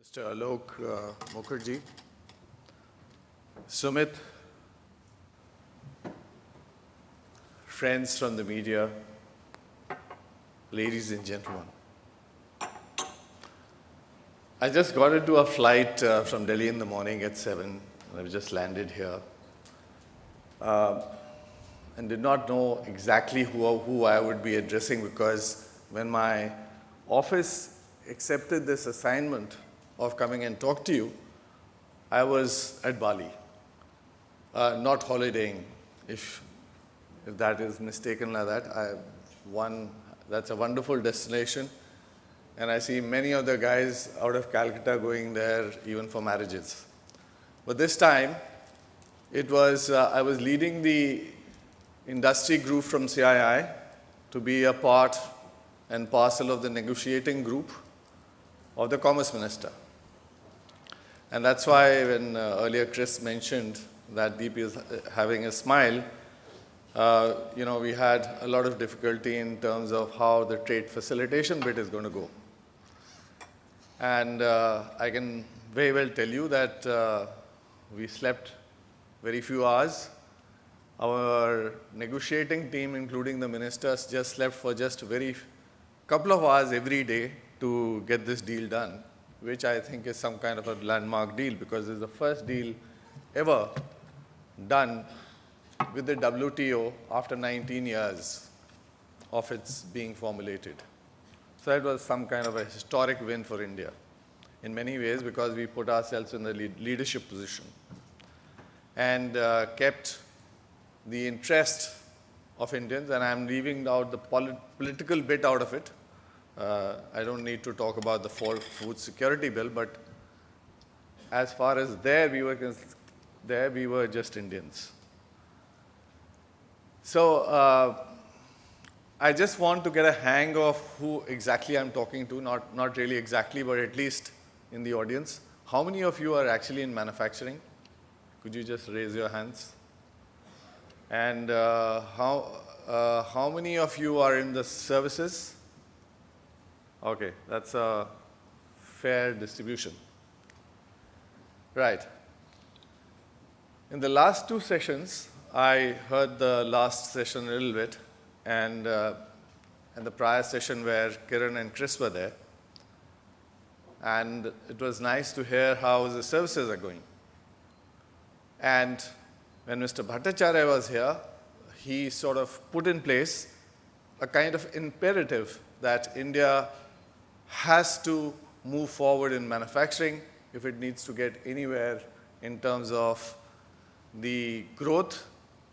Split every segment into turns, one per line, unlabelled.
Mr. Alok Mukherjee, Sumit, friends from the media, ladies and gentlemen. I just got into a flight from Delhi in the morning at 7, and I've just landed here. And did not know exactly who I would be addressing, because when my office accepted this assignment of coming and talk to you, I was at Bali, not holidaying, if that is mistaken like that. That's a wonderful destination, and I see many of the guys out of Calcutta going there even for marriages. But this time, it was I was leading the industry group from CII to be a part and parcel of the negotiating group of the Commerce Minister. And that's why when earlier Chris mentioned that DP is having a smile, we had a lot of difficulty in terms of how the trade facilitation bit is going to go. And I can very well tell you that we slept very few hours. Our negotiating team, including the ministers, just slept for just a very couple of hours every day to get this deal done, which I think is some kind of a landmark deal, because it's the first deal ever done with the WTO after 19 years of its being formulated. So it was some kind of a historic win for India in many ways, because we put ourselves in the leadership position and kept the interest of Indians, and I'm leaving out the political bit out of it. I don't need to talk about the food security bill, but as far as we were just Indians. So I just want to get a hang of who exactly I'm talking to, not really exactly, but at least in the audience. How many of you are actually in manufacturing? Could you just raise your hands? And how many of you are in the services? Okay, that's a fair distribution. Right. In the last two sessions, I heard the last session a little bit, and the prior session where Kiran and Chris were there. And it was nice to hear how the services are going. And when Mr. Bhattacharya was here, he sort of put in place a kind of imperative that India has to move forward in manufacturing if it needs to get anywhere in terms of the growth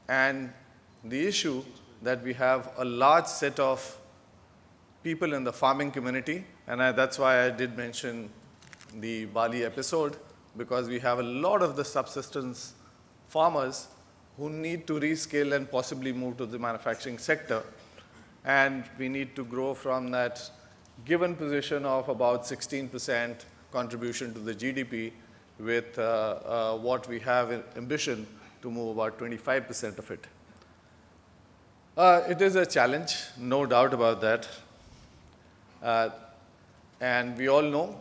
and the issue that we have a large set of people in the farming community. And that's why I did mention the Bali episode, because we have a lot of the subsistence farmers who need to rescale and possibly move to the manufacturing sector. And we need to grow from that given position of about 16% contribution to the GDP with what we have ambition to move about 25% of it. It is a challenge, no doubt about that. And we all know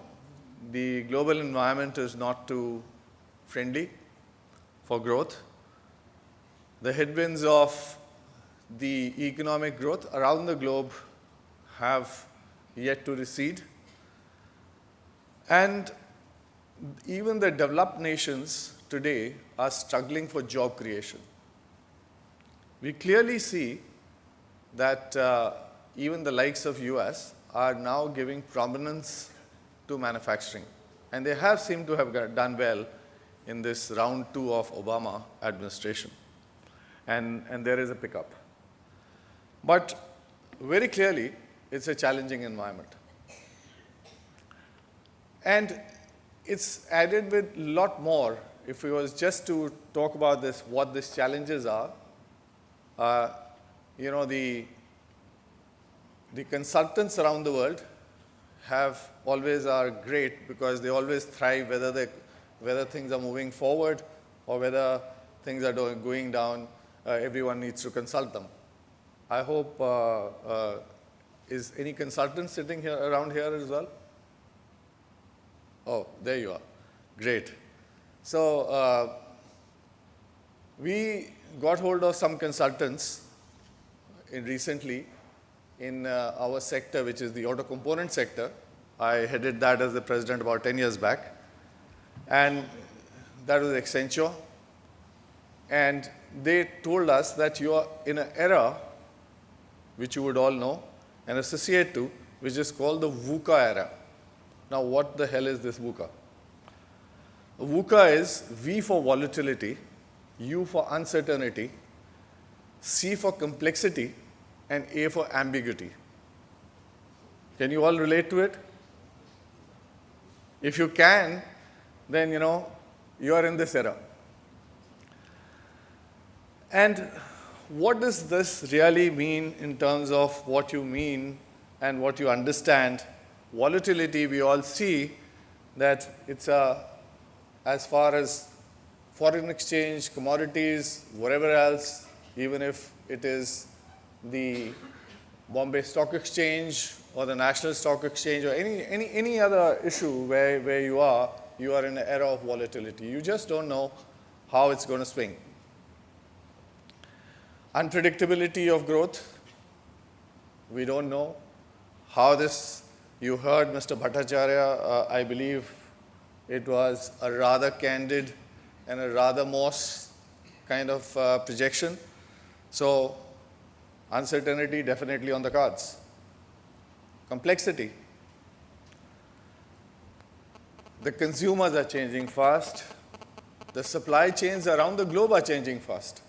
the global environment is not too friendly for growth. The headwinds of the economic growth around the globe have yet to recede. And even the developed nations today are struggling for job creation. We clearly see that even the likes of US are now giving prominence to manufacturing. And they have seemed to have done well in this round 2 of Obama administration. And there is a pickup. But very clearly, it's a challenging environment. And it's added with a lot more. If we was just to talk about this, what these challenges are, the consultants around the world are great, because they always thrive whether things are moving forward or whether things are going down. Everyone needs to consult them. I hope, is any consultant sitting here around here as well? Oh, there you are. Great. So we got hold of some consultants recently in our sector, which is the auto component sector. I headed that as the president about 10 years back. And that was Accenture. And they told us that you are in an era, which you would all know and associate to, which is called the VUCA era. Now, what the hell is this VUCA? VUCA is V for volatility, U for uncertainty, C for complexity, and A for ambiguity. Can you all relate to it? If you can, then you are in this era. And what does this really mean in terms of what you mean and what you understand? Volatility, we all see that it's as far as foreign exchange, commodities, whatever else, even if it is the Bombay Stock Exchange or the National Stock Exchange or any other issue where you are in an era of volatility. You just don't know how it's going to swing. Unpredictability of growth. We don't know how this, you heard Mr. Bhattacharya, I believe it was a rather candid and a rather Morse kind of projection. So uncertainty definitely on the cards. Complexity. The consumers are changing fast. The supply chains around the globe are changing fast.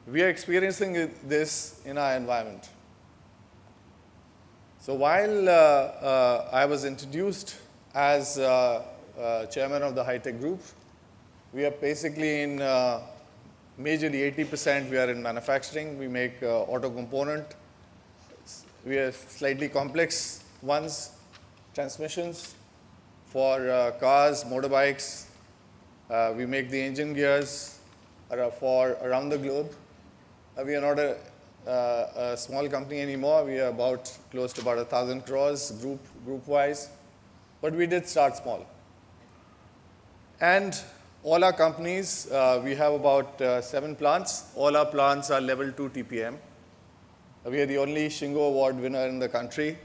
We are experiencing this in our environment. So while I was introduced as chairman of the high-tech group, we are basically in majorly 80% we are in manufacturing. We make auto component. We are slightly complex ones, transmissions for cars, motorbikes. We make the engine gears for around the globe. We are not a small company anymore. We are close to about 1,000 crores group-wise. But we did start small. And all our companies, we have about 7 plants. All our plants are level 2 TPM. We are the only Shingo Award winner in the country.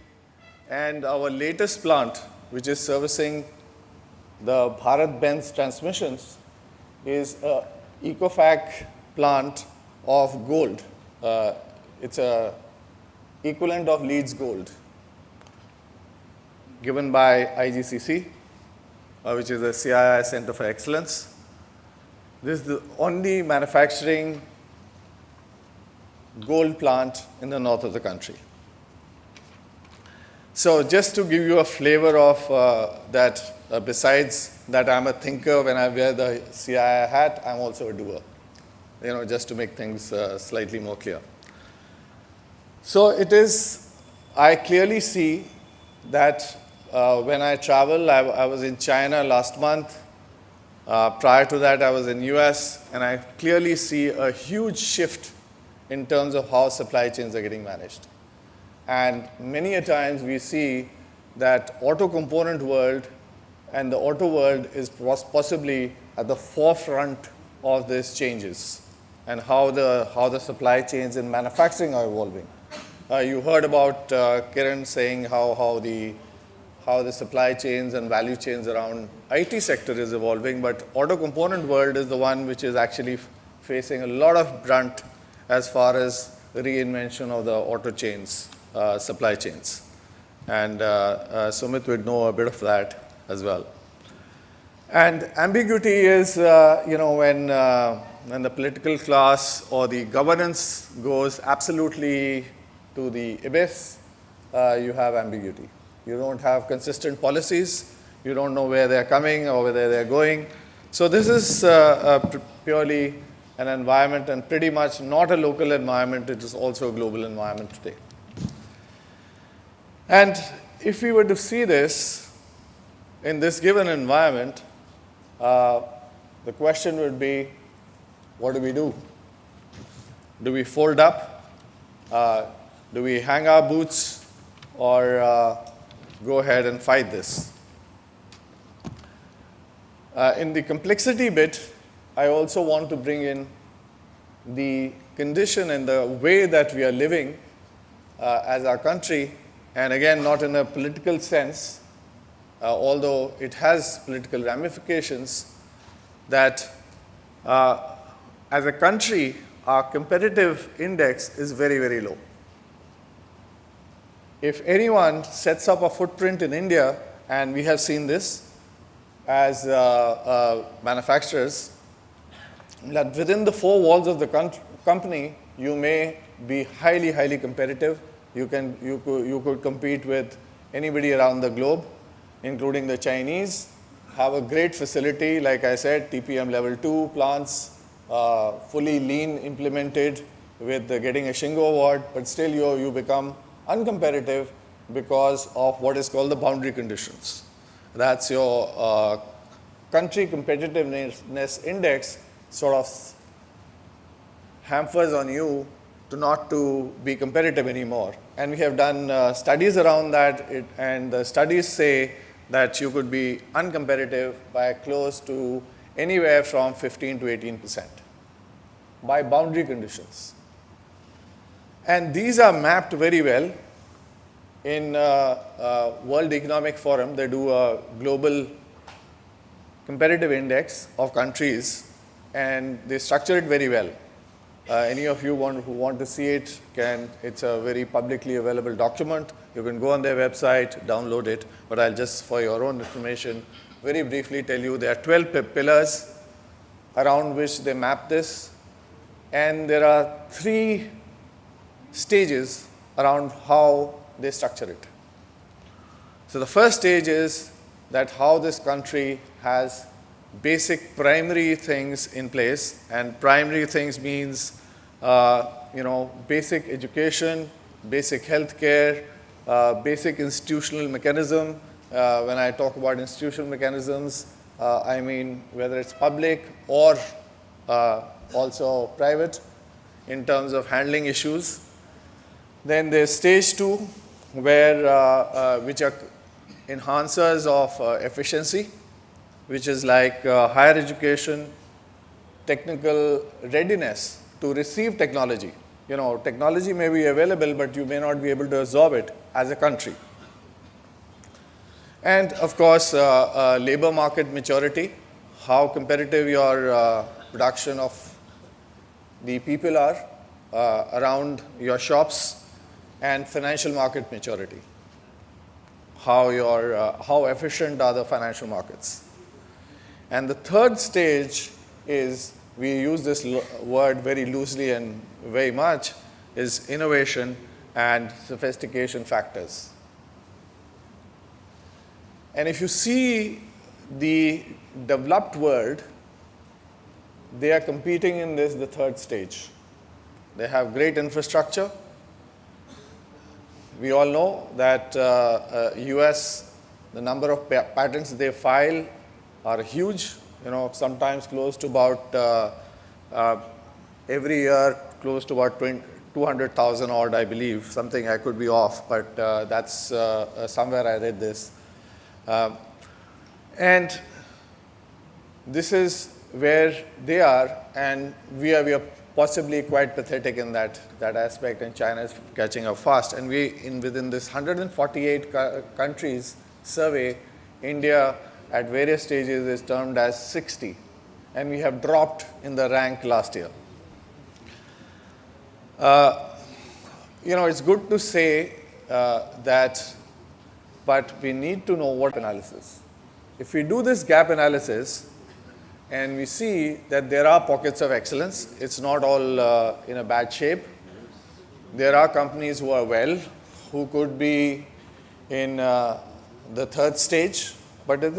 And our latest plant, which is servicing the Bharat-Benz transmissions, is an Ecofac plant of gold. It's an equivalent of Leeds Gold, given by IGCC, which is the CII Center for Excellence. This is the only manufacturing gold plant in the north of the country. So just to give you a flavor of that, besides that I'm a thinker when I wear the CII hat, I'm also a doer, just to make things slightly more clear. So it is, I clearly see that when I travel, I was in China last month. Prior to that, I was in US, and I clearly see a huge shift in terms of how supply chains are getting managed. And many a times we see that auto component world and the auto world is possibly at the forefront of these changes and how the supply chains in manufacturing are evolving. You heard about Kiran saying how the supply chains and value chains around IT sector is evolving, but auto component world is the one which is actually facing a lot of brunt as far as reinvention of the auto chains, supply chains. And Sumit would know a bit of that as well. And ambiguity is, when the political class or the governance goes absolutely to the abyss, you have ambiguity. You don't have consistent policies. You don't know where they're coming or where they're going. So this is purely an environment and pretty much not a local environment. It is also a global environment today. And if we were to see this in this given environment, the question would be, what do we do? Do we fold up? Do we hang our boots or go ahead and fight this? In the complexity bit, I also want to bring in the condition and the way that we are living as our country, and again, not in a political sense, although it has political ramifications, that as a country, our competitive index is very, very low. If anyone sets up a footprint in India, and we have seen this as manufacturers, that within the four walls of the company, you may be highly, highly competitive. You could compete with anybody around the globe, including the Chinese. Have a great facility, like I said, TPM level 2 plants, fully lean implemented with getting a Shingo award, but still you become uncompetitive because of what is called the boundary conditions. That's your country competitiveness index sort of hampers on you not to be competitive anymore. And we have done studies around that, and the studies say that you could be uncompetitive by close to anywhere from 15 to 18% by boundary conditions. And these are mapped very well in World Economic Forum. They do a global competitive index of countries, and they structure it very well. Any of you who want to see it, it's a very publicly available document. You can go on their website, download it, but I'll just, for your own information, very briefly tell you there are 12 pillars around which they map this, and there are 3 stages around how they structure it. So the first stage is that how this country has basic primary things in place, and primary things means basic education, basic health care, basic institutional mechanism. When I talk about institutional mechanisms, I mean whether it's public or also private in terms of handling issues. Then there's stage 2, where which are enhancers of efficiency, which is like higher education, technical readiness to receive technology. Technology may be available, but you may not be able to absorb it as a country. And of course, labor market maturity, how competitive your production of the people are around your shops, and financial market maturity, how efficient are the financial markets. And the third stage is, we use this word very loosely and very much, is innovation and sophistication factors. And if you see the developed world, they are competing in the third stage. They have great infrastructure. We all know that US, the number of patents they file are huge, sometimes close to about, every year, close to about 200,000 odd, I believe. Something I could be off, but that's somewhere I read this. And this is where they are, and we are possibly quite pathetic in that aspect, and China is catching up fast. And within this 148 countries survey, India at various stages is termed as 60, and we have dropped in the rank last year. It's good to say that, but we need to know what analysis. If we do this gap analysis, and we see that there are pockets of excellence, it's not all in a bad shape. There are companies who are well, who could be in the third stage, but it's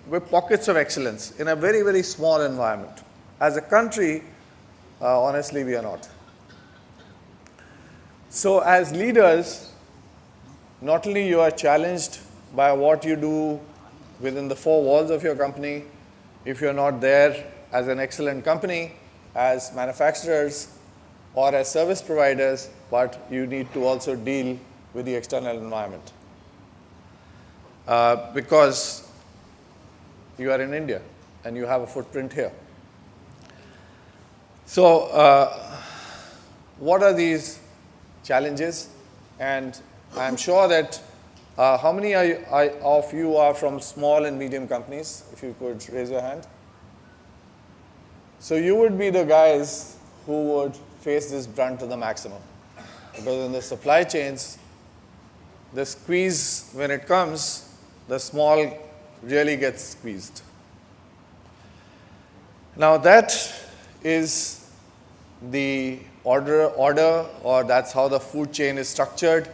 with pockets of excellence in a very, very small environment. As a country, honestly, we are not. So as leaders, not only you are challenged by what you do within the four walls of your company, if you're not there as an excellent company, as manufacturers, or as service providers, but you need to also deal with the external environment. Because you are in India. and you have a footprint here. So what are these challenges? And I'm sure that how many of you are from small and medium companies? If you could raise your hand. So you would be the guys who would face this brunt to the maximum. Because in the supply chains, the squeeze, when it comes, the small really gets squeezed. Now that is the order, or that's how the food chain is structured,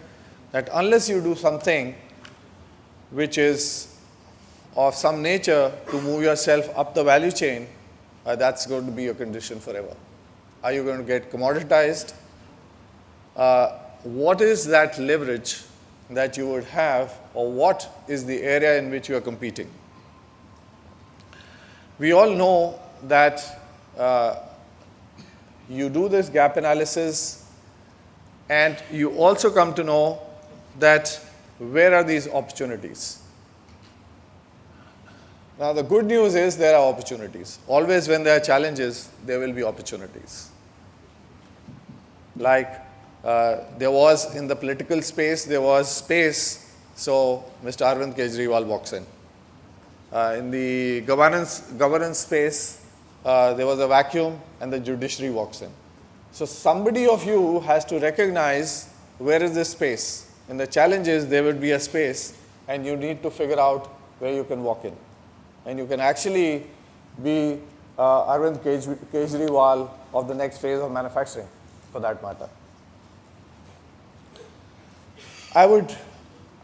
that unless you do something which is of some nature to move yourself up the value chain, that's going to be your condition forever. Are you going to get commoditized? What is that leverage that you would have, or what is the area in which you are competing? We all know that you do this gap analysis, and you also come to know that where are these opportunities? Now, the good news is there are opportunities. Always when there are challenges, there will be opportunities. Like there was in the political space, there was space, so Mr. Arvind Kejriwal walks in. In the governance space, there was a vacuum, and the judiciary walks in. So somebody of you has to recognize where is this space. In the challenges, there will be a space, and you need to figure out where you can walk in. And you can actually be Arvind Kejriwal of the next phase of manufacturing, for that matter. I would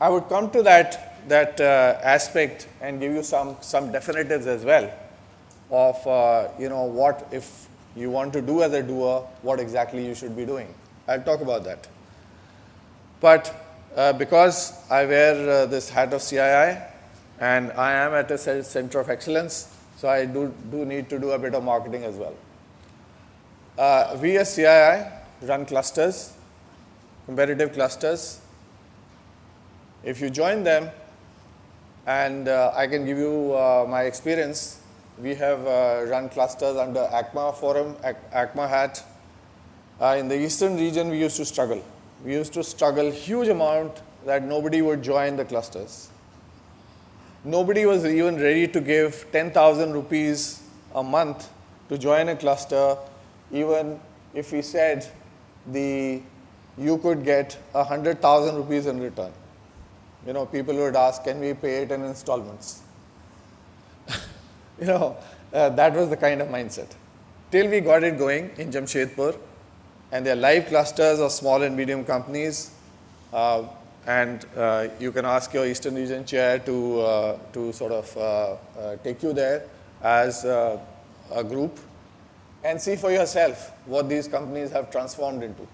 come to that aspect and give you some definitives as well of what if you want to do as a doer, what exactly you should be doing. I'll talk about that. But because I wear this hat of CII, and I am at a center of excellence, so I do need to do a bit of marketing as well. We as CII run clusters, competitive clusters. If you join them, and I can give you my experience, we have run clusters under ACMA forum, ACMA hat. In the eastern region, we used to struggle. We used to struggle huge amount that nobody would join the clusters. Nobody was even ready to give 10,000 rupees a month to join a cluster, even if we said you could get 100,000 rupees in return. People would ask, can we pay it in installments? That was the kind of mindset. Till we got it going in Jamshedpur, and there are live clusters of small and medium companies, and you can ask your Eastern Region chair to sort of take you there as a group and see for yourself what these companies have transformed into.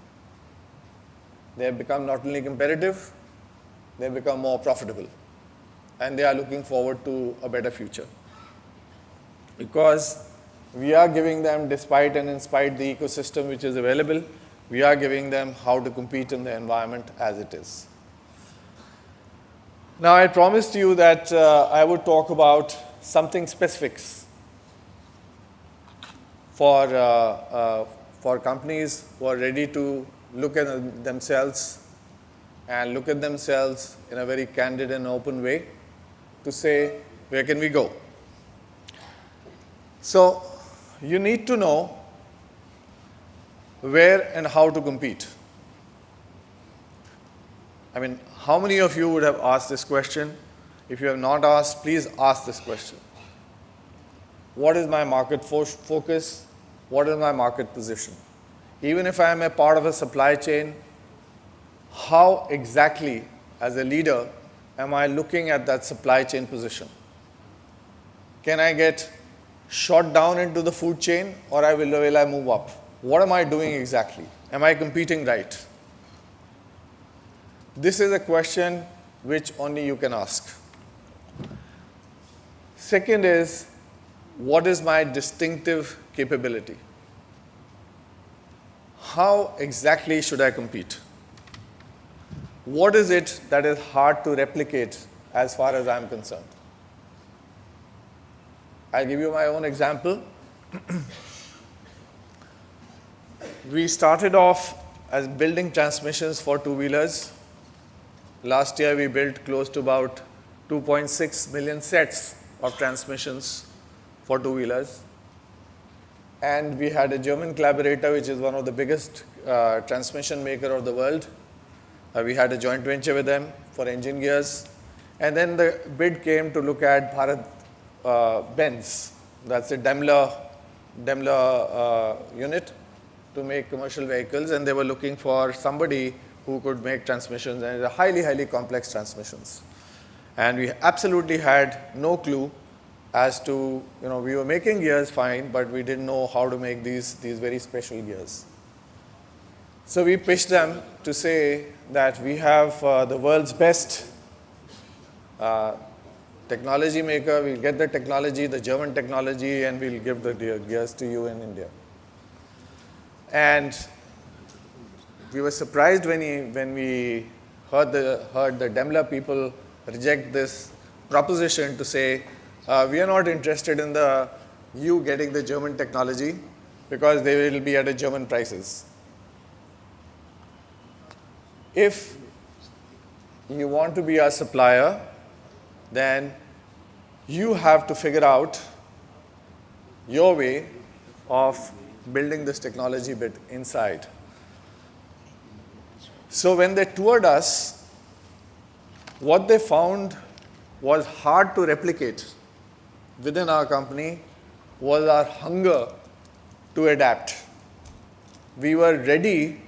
They have become not only competitive, they have become more profitable, and they are looking forward to a better future. Because we are giving them, despite and in spite the ecosystem which is available, we are giving them how to compete in the environment as it is. Now, I promised you that I would talk about something specifics for companies who are ready to look at themselves and look at themselves in a very candid and open way to say, where can we go? So, you need to know where and how to compete. I mean, how many of you would have asked this question? If you have not asked, please ask this question. What is my market focus? What is my market position? Even if I am a part of a supply chain, how exactly, as a leader, am I looking at that supply chain position? Can I get shot down into the food chain, or will I move up? What am I doing exactly? Am I competing right? This is a question which only you can ask. Second is, what is my distinctive capability? How exactly should I compete? What is it that is hard to replicate as far as I am concerned? I'll give you my own example. We started off as building transmissions for two-wheelers. Last year, we built close to about 2.6 million sets of transmissions for two-wheelers. And we had a German collaborator, which is one of the biggest transmission maker of the world. We had a joint venture with them for engine gears. And then the bid came to look at Bharat Benz. That's a Daimler unit to make commercial vehicles. And they were looking for somebody who could make transmissions, and they're highly, highly complex transmissions. And we absolutely had no clue as to, we were making gears fine, but we didn't know how to make these very special gears. So we pitched them to say that we have the world's best technology maker. We'll get the technology, the German technology, and we'll give the gears to you in India. And we were surprised when we heard the Daimler people reject this proposition to say, we are not interested in you getting the German technology because they will be at a German prices. If you want to be our supplier, then you have to figure out your way of building this technology bit inside. So when they toured us, what they found was hard to replicate within our company was our hunger to adapt. We were ready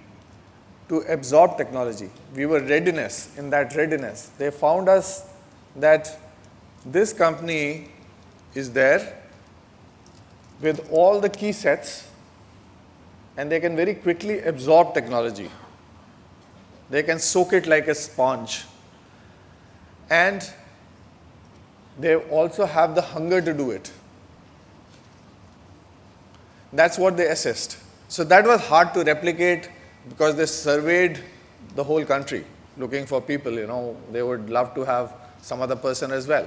to absorb technology. We were in that readiness. They found us that this company is there with all the key sets, and they can very quickly absorb technology. They can soak it like a sponge. And they also have the hunger to do it. That's what they assessed. So that was hard to replicate because they surveyed the whole country looking for people, they would love to have some other person as well.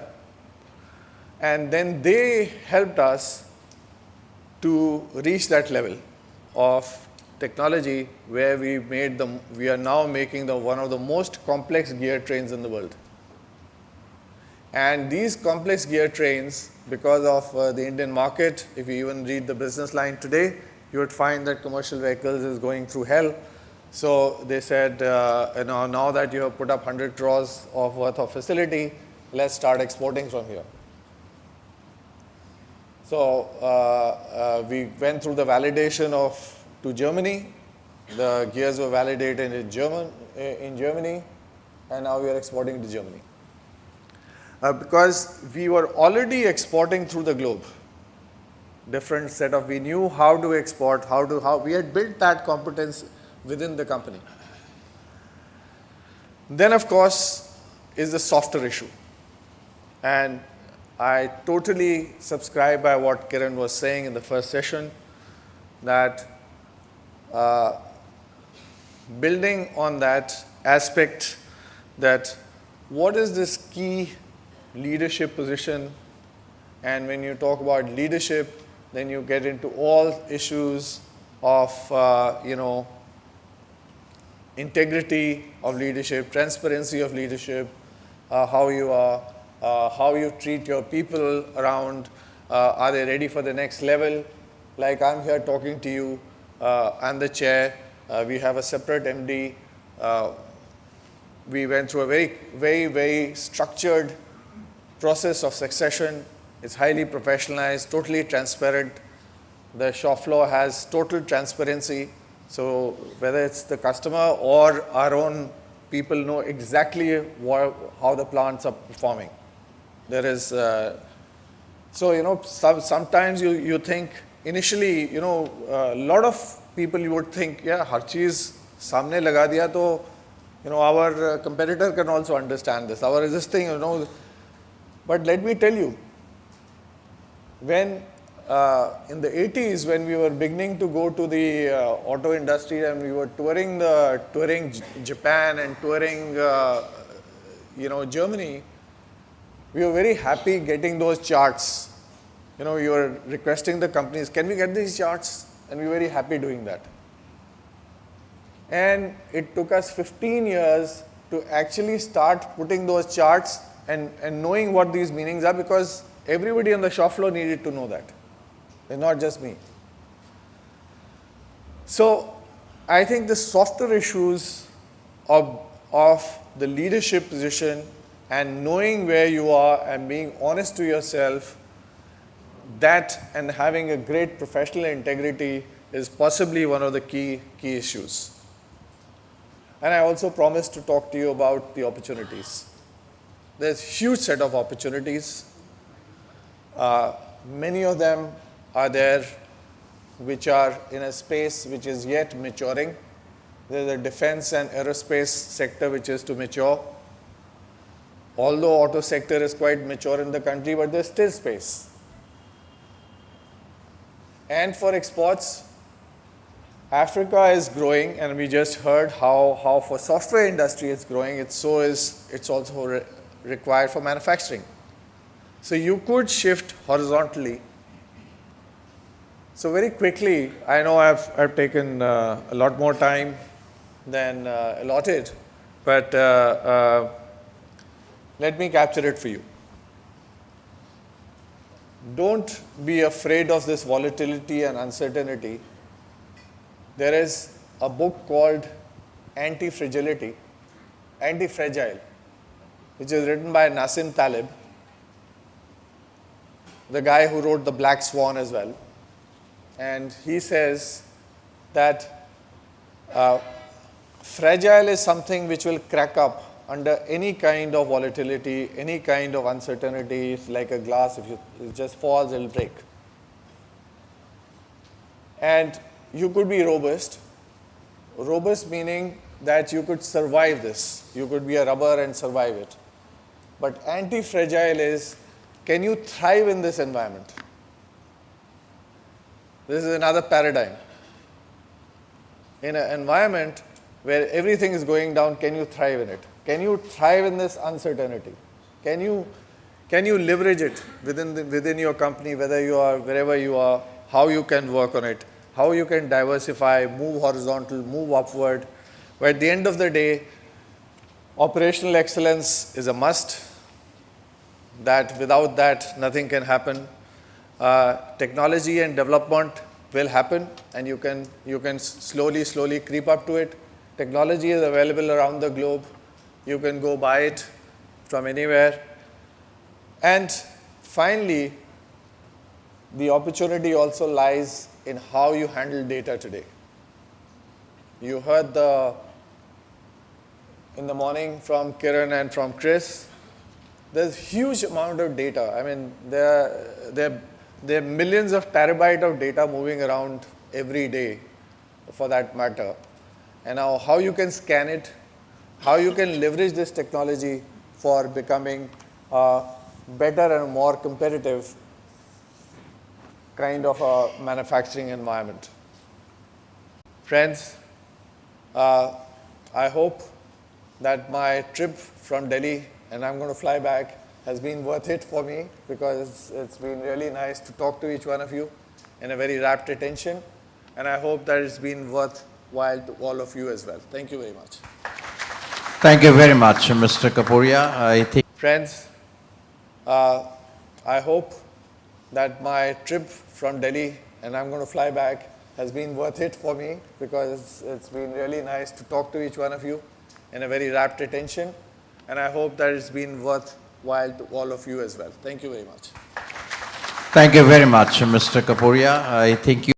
And then they helped us to reach that level of technology where we are now making one of the most complex gear trains in the world. And these complex gear trains, because of the Indian market, if you even read the business line today, you would find that commercial vehicles is going through hell. So they said, now that you have put up 100 crores worth of facility, let's start exporting from here. So we went through the validation to Germany. The gears were validated in Germany, and now we are exporting to Germany. Because we were already exporting through the globe. We knew how to export, we had built that competence within the company. Then, of course, is the software issue. And I totally subscribe by what Kiran was saying in the first session, that building on that aspect, that what is this key leadership position, and when you talk about leadership, then you get into all issues of, integrity of leadership, transparency of leadership, how you treat your people around, are they ready for the next level? Like I'm here talking to you, I'm the chair, we have a separate MD. We went through a very, very, very structured process of succession. It's highly professionalized, totally transparent. The shop floor has total transparency. So whether it's the customer or our own people know exactly how the plants are performing. There is, sometimes you think, initially, a lot of people you would think, yeah, har cheez samne laga diya to, our competitor can also understand this. Our existing, But let me tell you, when in the 80s, when we were beginning to go to the auto industry and we were touring Japan and touring, Germany, we were very happy getting those charts You were requesting the companies, can we get these charts? And we were very happy doing that. And it took us 15 years to actually start putting those charts and knowing what these meanings are, because everybody on the shop floor needed to know that. It's not just me. So I think the softer issues of the leadership position and knowing where you are and being honest to yourself, that and having a great professional integrity is possibly one of the key issues. And I also promised to talk to you about the opportunities. There's a huge set of opportunities. Many of them are there which are in a space which is yet maturing. There's a defense and aerospace sector which is to mature. Although auto sector is quite mature in the country, but there's still space. And for exports, Africa is growing, and we just heard how for software industry it's growing. It's also required for manufacturing. So you could shift horizontally. So very quickly, I know I've taken a lot more time than allotted, but let me capture it for you. Don't be afraid of this volatility and uncertainty. There is a book called Anti-Fragile, which is written by Nassim Taleb, the guy who wrote The Black Swan as well. And he says that fragile is something which will crack up under any kind of volatility, any kind of uncertainty. It's like a glass, if it just falls, it'll break. And you could be robust. Robust meaning that you could survive this. You could be a rubber and survive it. But anti-fragile is, can you thrive in this environment? This is another paradigm. In an environment where everything is going down, can you thrive in it? Can you thrive in this uncertainty? Can you leverage it within your company, wherever you are, how you can work on it, how you can diversify, move horizontal, move upward. But at the end of the day, operational excellence is a must. That without that, nothing can happen. Technology and development will happen, and you can slowly creep up to it. Technology is available around the globe. You can go buy it from anywhere. And finally, the opportunity also lies in how you handle data today. You heard in the morning from Kiran and from Chris, there's huge amount of data. I mean, there are millions of terabytes of data moving around every day, for that matter. And now how you can scan it, how you can leverage this technology for becoming a better and more competitive kind of a manufacturing environment. Friends, I hope that my trip from Delhi, and I'm going to fly back, has been worth it for me, because it's been really nice to talk to each one of you in a very rapt attention. And I hope that it's been worthwhile to all of you as well. Thank you very much.
Thank you very much, Mr. Kapuria.
Friends, I hope that my trip from Delhi, and I'm going to fly back, has been worth it for me, because it's been really nice to talk to each one of you in a very rapt attention. And I hope that it's been worthwhile to all of you as well. Thank you very much.
Thank you very much, Mr. Kapuria. I think you